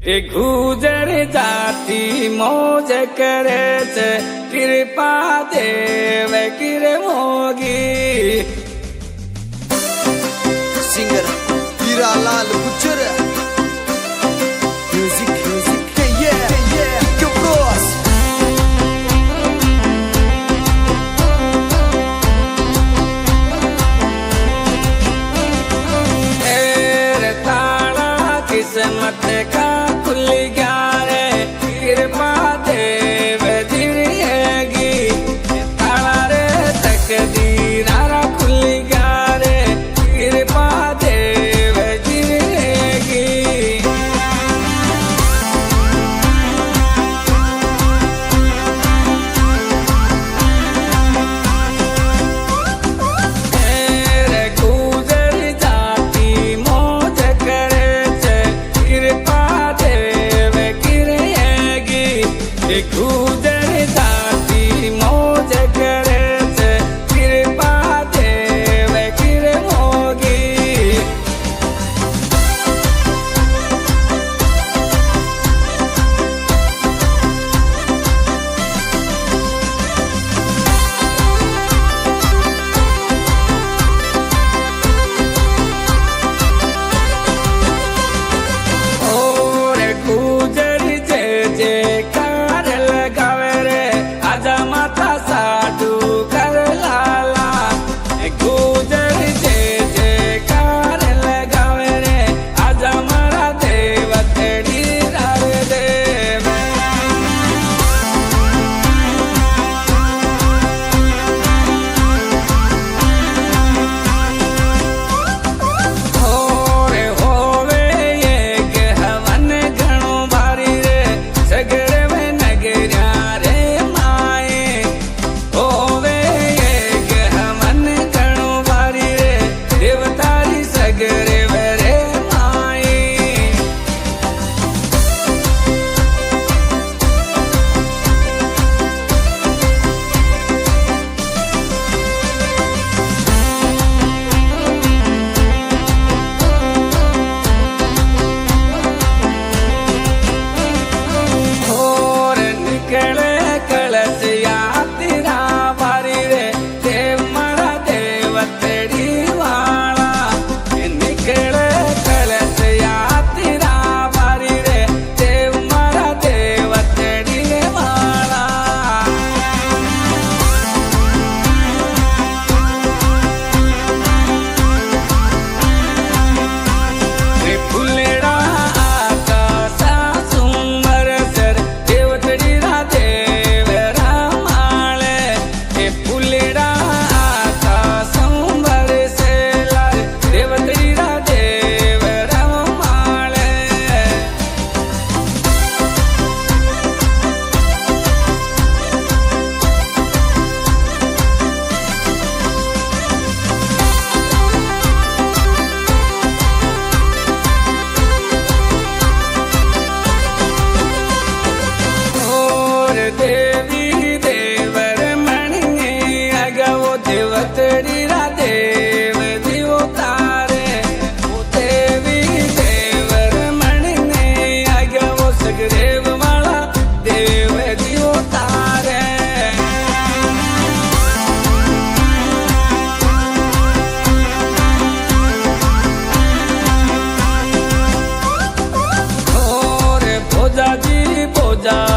એ ગુજર જાતી મોજ કરે છે કૃપા દેવ કિર મોગી સિંગર હીરાલાલ ગુજર મ્યુઝિક કે બોસ એર તાળા કિસ્મત કા खुल गया रे कृपा देव दिरेगी ताला रे तकदीरा खुल गया रे कृपा देव दिरेगी रे गुजर जाती मौज करे छे कृपा गुजर जाती मौज करे छे कृपा देव किर मोगी और गुजर जे जे देवी देवर मणि अगवो देवतड़ी रा देव दिवो तारे देवी देवर मणि अगवो सगदेव वाला देव दिवो तारे और भोजा जी भोजा